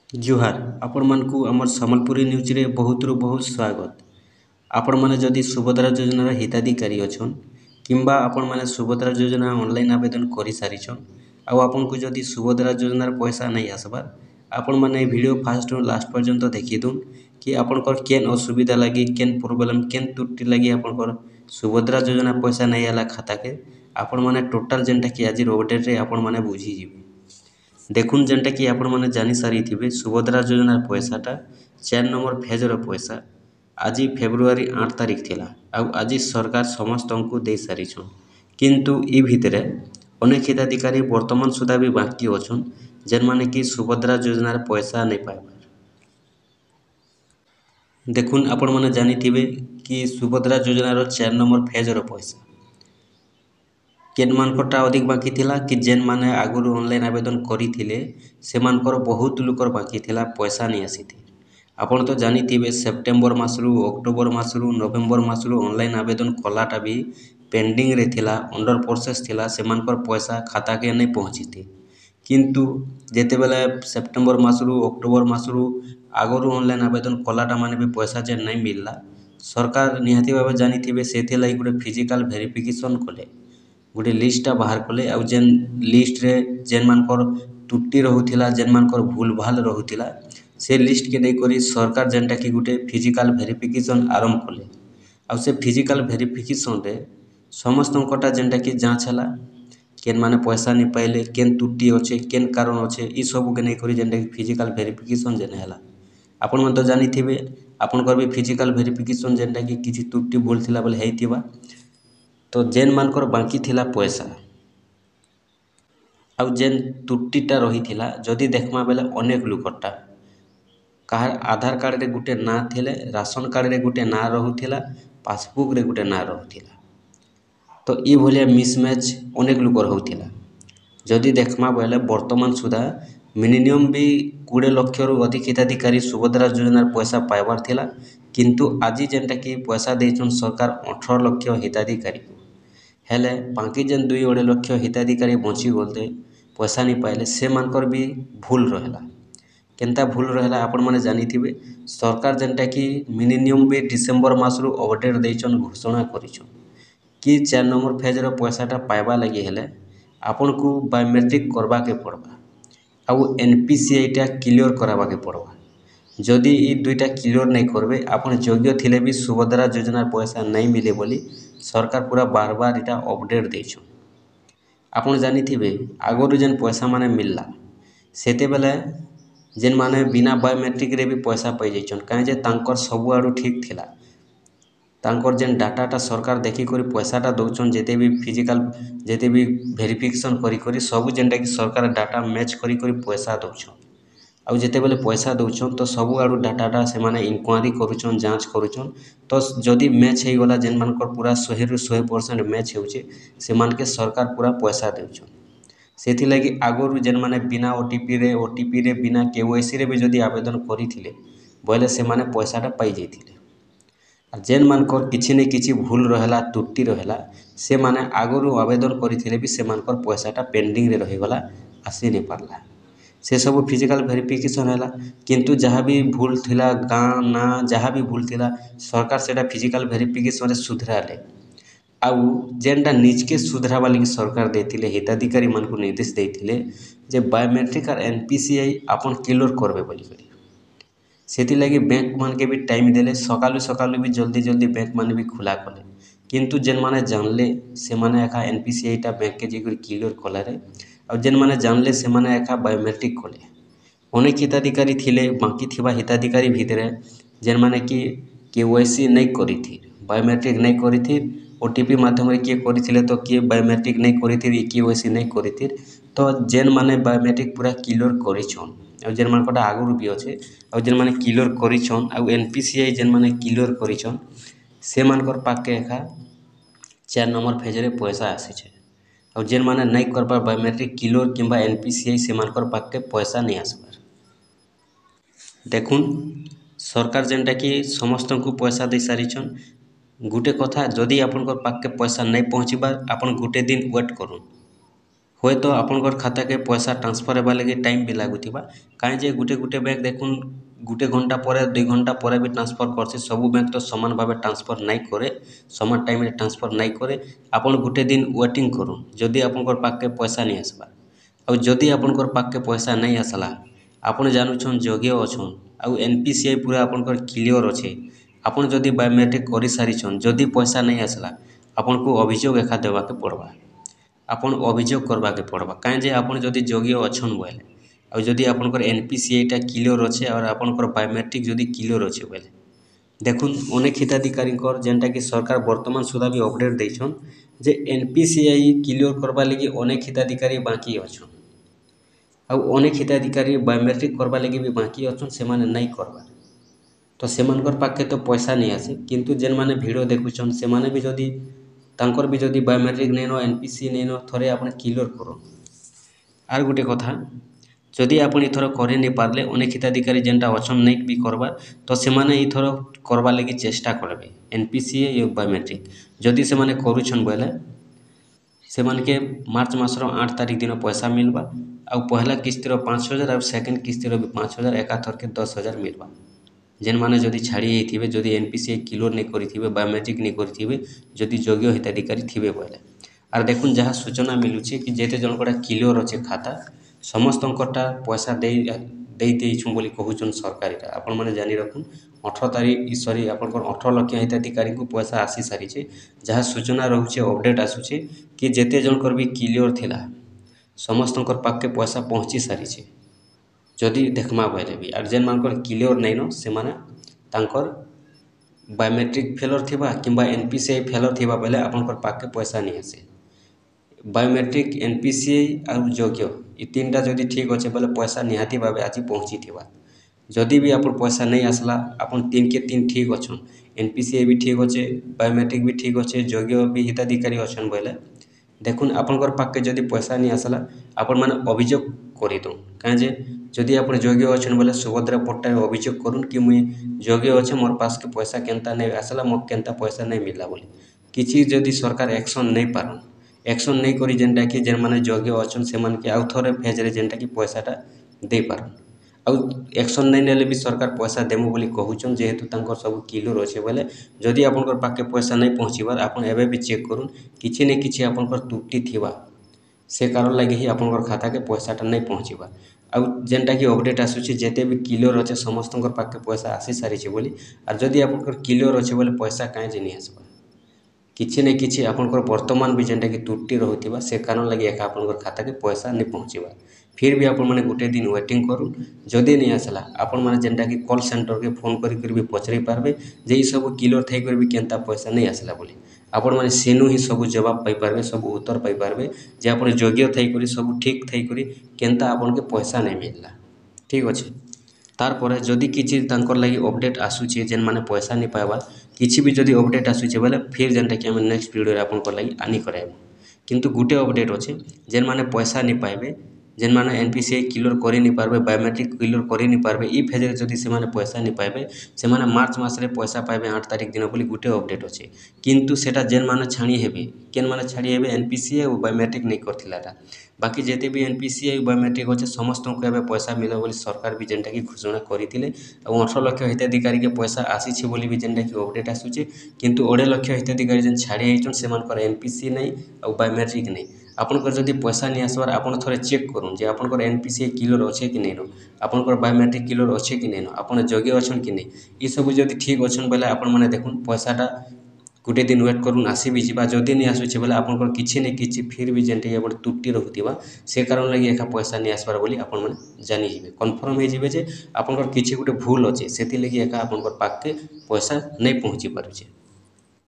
जुहार आपण मानकु आमर सम्बलपुरी न्यूज रे बहुत रु बहुत स्वागत। आपण माने जदि सुभद्रा योजनार हिताधिकारी अछन किंबा आपण माने सुभद्रा योजना ऑनलाइन आवेदन करि सारिछन आउ आपनको जदि सुभद्रा योजनार पैसा नहीं आसबार आपण माने वीडियो फास्ट रु लास्ट पर्यंत देखि दुन कि आपनकर केन असुविधा लागी केन प्रॉब्लम केन त्रुटि लागी आपनकर सुभद्रा योजना पैसा नहीं आला खाता के आपण माने टोटल जेनटा कि आज अपडेट रे आपण माने बुझी जिवे। देखुन जेनटा कि आपण माने जानि सारी थिबे सुभद्रा योजनार पैसाटा 4 नंबर फेजर पैसा आज फेब्रुआरी 8 तारिख थिला आउ आज सरकार समस्त को दे सारिछन किंतु ई भितरे अनेक हिताधिकारी वर्तमान सुधा भी बाकी अछन जेन माने कि सुभद्रा योजनार पैसा नहीं पाइबार। देखुन आपण माने जानि थिबे कि सुभद्रा योजनार 4 नंबर फेजर पैसा केन मानकटा अधिक बाकी थिला कि जेन माने आगुरु ऑनलाइन आवेदन करिथिले सेमानकर बहुत लुकर बाकी थिला पैसा नहीं आसीथि। आपण तो जानि थिबे सेप्टेम्बर मासरु अक्टोबर मासरु नवेम्बर मासरु ऑनलाइन आवेदन कलाटा भी पेंडिंग रे थिला अंडर प्रोसेस थिला सेमानकर पैसा खाता के नहीं पहुंचीथि किंतु जेते बेले सेप्टेम्बर मासरु अक्टोबर मासरु आगुरु ऑनलाइन आवेदन कलाटा माने भी पैसा जे नहीं मिलला सरकार निहाती भाबे जानि थिबे सेथे लागि गुटे फिजिकल वेरिफिकेशन कले गोटे लिस्टा बाहर कले आउ जेन लिस्ट रे जेन मानकर त्रुटि रहुथिला जेन मानकर भूल भाल रहुथिला से लिस्ट के नहीं करी सरकार जेनटा कि गोटे फिजिकल वेरिफिकेशन आरंभ कले आउ से फिजिकल वेरिफिकेशन रे समस्त कटा जेनटा कि जांच हला केन माने पैसा नहीं पाइले केन त्रुटि अच्छे केन कारण अच्छे ई सब के नहीं करी जेनटा कि फिजिकल वेरिफिकेशन जेन हला आपण मन तो जानि थिबे आपनकर भी फिजिकल वेरिफिकेशन जेनटा कि किछि त्रुटि भूल थिला बोले हेतिबा तो जेन मानकर बाकी थिला पैसा आउ जेन त्रुटिटा रही थिला जदि देखमा बेले अनेक लुकरटा कहार आधार कार्ड रे गुटे ना थिले राशन कार्ड रे गुटे ना रहुथिला पासबुक रे गुटे ना रहुथिला तो ई भलिया मिसमैच अनेक लुकर होथिला। जदि देखमा बेले वर्तमान सुधा मिनिमम भी 20 लाख रु अधिक हिताधिकारी सुभद्रा योजनार पैसा पाइबार थिला किंतु आज जेनटा कि पैसा देछन सरकार 18 लाख हिताधिकारी हेले बाकी जेन 2-2.5 लाख हिताधिकारी बची गले पैसा नहीं पाइले से मानकर भी भूल रहला केनता भूल रहला आपण माने जानि थिबे सरकार जेनटा कि मिनिमम भी डिसेम्बर मासरु अपडेट देछन घोषणा करिछन कि 4 नंबर फेजर पैसाटा पाइबा लगी हेले आपण को बायोमेट्रिक करबा के पड़बा आउ एनपीसीआईटा क्लियर कराबा के पड़बा जदि ई दुईटा क्लियर नहीं करबे आपण योग्य थिले भी सुभद्रा योजनार पैसा नहीं मिले बोली सरकार पूरा बार बार इटा अपडेट देछन। आपण जानि थिबे आगरु जेन पैसा माने मिलला सेते बेले जेन माने बिना बायोमेट्रिक रे भी पैसा पाई जाइछन काहे जे तांकर सब आडू ठीक थिला तांकर जेन डाटाटा सरकार देखि करी पैसाटा दउछन जेते भी फिजिकल जेते भी वेरिफिकेशन करी करी सब जेनटा कि सरकार डाटा मैच करी करी पैसा दउछन आउ जेते बेले पैसा दउछन तो सब आडू डाटाटा से माने इंक्वायरी करूछन जांच करूछन तो जदि मैच हे गला जेन मानकर पूरा 100 रु 100% मैच हेउचे से मानके सरकार पूरा पैसा देउछन सेथि लागि आगरु जेन माने बिना ओटीपी रे बिना केवाईसी रे भी जदि आवेदन करिथिले बोले से माने पैसाटा पाई जाइथिले आ जेन मानकर किछि ने किछि भूल रहला त्रुटि रहला से माने आगरु आवेदन करिथिले भी से मानकर पैसाटा पेंडिंग रे रहि गला आसी नहीं पारला से सब फिजिकल वेरिफिकेशन हैला किंतु जहाँ भी भूल थिला गाँ ना जहाँ भी भूल थिला सरकार सेटा फिजिकल वेरिफिकेशन रे सुधराले आउ जेनटा निजके सुधराबा लगी सरकार देथिले हिताधिकारी मान को निर्देश देथिले जे बायोमेट्रिक और एनपीसीआई आपन क्लियर करबे बोली करी सेति लगी बैंक मान के भी टाइम देले सकालु सकालु भी जल्दी जल्दी बैंक मान भी खुला कले किंतु जेन माने जानले से माने एका एनपीसीआईटा बैंक के जे क्लियर कलारे आ जेन माने जानले से माने एका बायोमेट्रिक कले अनेक हिताधिकारी थिले बाकी थिबा हिताधिकारी भितरे जेन माने कि केवाईसी नहीं करिथि बायोमेट्रिक नहीं करिथि ओटीपी माध्यम रे किए करिथिले तो किए बायोमेट्रिक नहीं करिथि केवाईसी नहीं करिथि तो जेन माने बायोमेट्रिक पूरा क्लियर करिछन आ जेन मानकटा आगुरु भी अच्छे आ जेन माने क्लियर करिछन आ एनपीसीआई जेन माने क्लियर करिछन से मानकर पाके एका 4 नंबर फेजरे पैसा आसीछे और जेन माने नहीं कर पा बायोमेट्रिक क्लियर किंबा एनपीसीआई से मानकर पाके पैसा नहीं आसबार। देखुन सरकार जेनटा कि समस्त को पैसा दे सारिछन गुटे कथा जदि आपनकर पाके पैसा नहीं पहुँचबार आपन गुटे दिन वेट करूँ ହୁଏତ ଆପଣଙ୍କର ଖାତାକେ ପଇସା ଟ୍ରାନ୍ସଫର ହେବା ଲାଗି ଟାଇମ୍ ବି ଲାଗୁଥିବା କାହିଁ ଯେ ଗୁଟେ ଗୁଟେ ବ୍ୟାଙ୍କ ଦେଖୁନ୍ ଗୁଟେ ଘଣ୍ଟା ପରେ 2 ଘଣ୍ଟା ପରେ ବି ଟ୍ରାନ୍ସଫର করছে ସବୁ ବ୍ୟାଙ୍କ ତ ସମାନ ଭାବେ ଟ୍ରାନ୍ସଫର ନାଇଁ করে ସମାନ ଟାଇମ୍ରେ ଟ୍ରାନ୍ସଫର ନାଇଁ করে ଆପଣ ଗୁଟେ ଦିନ ୱେଟିଂ করুন ଯଦି ଆପଣଙ୍କର ପାଖକେ ପଇସା नहीं आसବା ଆଉ ଯଦି ଆପଣଙ୍କର ପାଖକେ ପଇସା नहीं आसला ଆପଣ ଜାନୁଛନ୍ ଯୋଗ୍ୟ ଅଛନ୍ ଆଉ NPCI ପୁରା ଆପଣଙ୍କର କ୍ଲିଅର ଅଛେ ଆପଣ ଯଦି ବାୟୋମେଟ୍ରିକ କରିସାରିଛନ୍ ଯଦି ପଇସା नहीं आसला ଆପଣଙ୍କୁ ଅଭିଯୋଗ ଏକା ଦେବାକେ ପଡ଼ବା ଆପଣ ଅଭିଯୋଗ করবাকে পড়বা কাହିଁ যে ଆପଣ ଯଦି ଯୋଗ୍ୟ ଅଛନ୍ ବୋଇଲେ ଆଉ ଯଦି ଆପଣଙ୍କର NPCIଟା କ୍ଲିଅର ଅଛେ ଆଉ ଆପଣଙ୍କର ବାୟୋମେଟ୍ରିକ ଯଦି କ୍ଲିଅର ଅଛେ ବୋଇଲେ ଦେଖୁନ୍ ଅନେକ ହିତାଧିକାରୀଙ୍କର ଯେନ୍ଟାକି ସରକାର ବର୍ତ୍ତମାନ ସୁଦ୍ଧା ବି ଅପଡେଟ୍ ଦେଇଛନ୍ ଯେ NPCI କ୍ଲିଅର করবা ଲାଗି ଅନେକ ହିତାଧିକାରୀ ବାକି ଅଛନ୍ ଆଉ ଅନେକ ହିତାଧିକାରୀ ବାୟୋମେଟ୍ରିକ করବା ଲାଗି ବି ବାକି ଅଛନ୍ ସେମାନେ ନାଇଁ କରବା ତ ସେମାନଙ୍କର ପାଖେ ତ ପଇସା नहीं आसे କିନ୍ତୁ ଯେନ୍ମାନେ ଭିଡ଼ିଓ ଦେଖୁଛନ୍ ସେମାନେ ବି ଯଦି ତାଙ୍କର ବି ଯଦି ବାୟୋମେଟ୍ରିକ ନେଇନ NPCI ନେଇନ ଥରେ ଆପଣ କ୍ଲିଅର କରନ୍ আর গোটে কথা যদি আপনি এথর করে নি পারলে অনেক হিতাধিকারী যেটা অছন নেই বি করবার তো সেমানে এইথর করবার লাগি চেষ্টা করবে NPCI ও বায়োমেট্রিক যদি সেমানে করুছন বলে সেমানকে মার্চ মাসর 8 তারিখ দিন পয়সা মিলবা ଆଉ ପହଲା କିସ୍ତିର 5,000 ଆଉ ସେକେଣ୍ଡ କିସ୍ତିର ବି 5,000 ଏକାଥରକେ 10,000 ମିଲବା ଯେନ୍ମାନେ ଯଦି ଛାଡ଼ି ଯାଇଥିବେ ଯଦି NPCI କ୍ଲିଅର ନେଇ କରିଥିବେ ବାୟୋମେଟ୍ରିକ ନେଇ କରିଥିବେ ଯଦି ଯୋଗ୍ୟ ହିତାଧିକାରୀ ଥିବେ ବୋଇଲେ আর দেখুন যাহা সূচনা মিলুছে কি যেতে জনকটা ক্লিয়র অছে খাতা সমস্তଙ୍କটা পয়সা ଦେଇଛୁ ବୋଲି କହୁଛନ୍ ସରକାର ଏଟା ଆପଣମାନେ ଜାଣି ରଖୁନ୍ 18 ତାରିଖ ସରି ଆପଣଙ୍କର 18 ଲକ୍ଷ ହିତାଧିକାରୀଙ୍କୁ ପଇସା ଆସି ସାରିଛେ ଯାହା ସୂଚନା ରହୁଛେ ଅପଡେଟ୍ ଆସୁଛେ କି ଯେତେ ଜଣଙ୍କର ବି କ୍ଲିୟର ଥିଲା ସମସ୍ତଙ୍କର ପାଖକେ ପଇସା ପହଞ୍ଚି ସାରିଛେ ଯଦି ଦେଖମା ବୋଇଲେ ବି আর ଯେନ୍ମାନଙ୍କର କ୍ଲିୟର ନାଇଁନ ସେମାନେ ତାଙ୍କର ବାୟୋମେଟ୍ରିକ ଫେଲର ଥିବା କିମ୍ବା NPCI ଫେଲର ଥିବା ବୋଇଲେ ଆପଣଙ୍କର ପାଖକେ ପଇସା नहीं आसे बायोमेट्रिक NPCI ଆଉ ଯୋଗ୍ୟ ଏ ତିନଟା ଯଦି ଠିକ୍ ଅଛେ ବୋଲେ ପଇସା ନିହାତି ଭାବେ ଆଜି ପହଞ୍ଚିଥିବା ଯଦି ବି ଆପଣ ପଇସା नहीं आसला ଆପଣ ତିନକେ ତିନ ଠିକ୍ ଅଛନ୍ NPCI ବି ଠିକ୍ ଅଛେ ବାୟୋମେଟ୍ରିକ ବି ଠିକ୍ ଅଛେ ଯୋଗ୍ୟ ବି ହିତାଧିକାରୀ ଅଛନ୍ ବୋଇଲେ ଦେଖୁନ୍ ଆପଣଙ୍କର ପାଖକେ ଯଦି ପଇସା नहीं आसला ଆପଣମାନେ ଅଭିଯୋଗ କରିଦଉନ୍ କାହିଁ ଯେ ଯଦି ଆପଣ ଯୋଗ୍ୟ ଅଛନ୍ ବୋଲେ ସୁଭଦ୍ରା ପଟ୍ଟାରେ ଅଭିଯୋଗ କରୁନ୍ କି ମୁଇଁ ଯୋଗ୍ୟ ଅଛେ ମୋର୍ ପାସ୍କେ ପଇସା କେନ୍ତା नहीं आसला মোক କେନ୍ତା ପଇସା नहीं मिलला ବୋଲି କିଛି ଯଦି ସରକାର ଆକ୍ସନ୍ नहीं ପାରନ୍ एक्शन नहीं करी जेनटा कि जेन माने योग्य अछन से मन के आउ थोड़े फेज रे जेनटा कि पैसाटा दे पारन आउ एक्शन नहीं नेले भी सरकार पैसा देमु बोली कहउछन जेहेतु तांकर सब क्लियर अछि बोले जदि आपनकर पाके पैसा नहीं पहुंचीबार आपन एबे भी चेक करूँ किछि ने किछि आपनकर त्रुटि थिबा से कारण लगे ही आपनकर खाता के पैसाटा नहीं पहुंचीबा आउ जेनटा कि अपडेट आसुछि जेते भी क्लियर अछि समस्तनकर पाके पैसा आसी सारिछि बोली आर जदि आपनकर क्लियर अछि बोले पैसा काहे जे नहीं आसबा किछि ने किछि आपनकर वर्तमान भी जेनटा कि त्रुटि रहुथिबा से कारण लगे एका आपनकर खाता के पैसा नहीं पहुंचीबा फिर भी आपण माने गुटे दिन वेटिंग करूँ जदि नहीं आसला आपण माने जेनटा कि कॉल सेंटर के फोन करी भी पचरे पारबे जे ई सब क्लियर थई कर भी केनता पैसा नहीं आसला बोली आपण माने सेनु ही सब जवाब पाई पारबे सब उत्तर पाई पारबे जे आपण योग्य थई करी सब ठीक थई करी केनता आपण के पैसा नहीं मिलला ठीक अछि तार परे जदि किछि तांकर लागि अपडेट आसुछि जेन माने पैसा नहीं पाइबा किछि भी जदि अपडेट आसुछि बोले फिर जेनटा कि हम नेक्स्ट वीडियो रे आपन को लागि आनी कराइबो किंतु गुटे अपडेट अछि जेन माने पैसा नहीं पाइबे जेन माने NPCI क्लियर करि नहीं पारबे बायोमेट्रिक क्लियर करि नहीं पारबे ई फेज रे जदि से माने पैसा नहीं पाइबे से माने मार्च मास रे पैसा पाइबे 8 तारिख दिन बोली गुटे अपडेट अछि किंतु सेटा जेन माने छाणी हेबे केन माने छाड़ी हेबे NPCI और बायोमेट्रिक नहीं करथिलाटा बाकी जेते भी NPCI बायोमेट्रिक अच्छे समस्त को एबे पैसा मिले बोली सरकार भी जेनटा कि घोषणा करथिले और 18 लाख हिताधिकारी के पैसा आसीछि बोली भी जेनटा कि अपडेट आसुछि किंतु 2.5 लाख हिताधिकारी जेन छाड़ी हेचन सेमानकर NPCI नहीं और बायोमेट्रिक नहीं आपनकर जदि पैसा नहीं आसबार आपण थोड़े चेक करूँ जे आपनकर NPCI क्लियर अच्छे कि नहीं आपनकर बायोमेट्रिक क्लियर अच्छे कि नहीं आपन योग्य अछन कि नहीं ई सब जदि ठीक अछन बोले आपण माने देखुन पैसाटा गुटे दिन वेट करूँ आसी भी जावा जदि नहीं आसुचे बोले आपनकर किछि ने किछि फिर भी जेनटा कि त्रुटि रहुथिबा से कारण लगी एका पैसा नहीं आसबार बोली आपण माने जानि जिवे कन्फर्म हे जिवे जे आपनकर किछि गुटे भूल अछि सेति लगी एका आपनकर पाक के पैसा नहीं पहुंची पारुचे।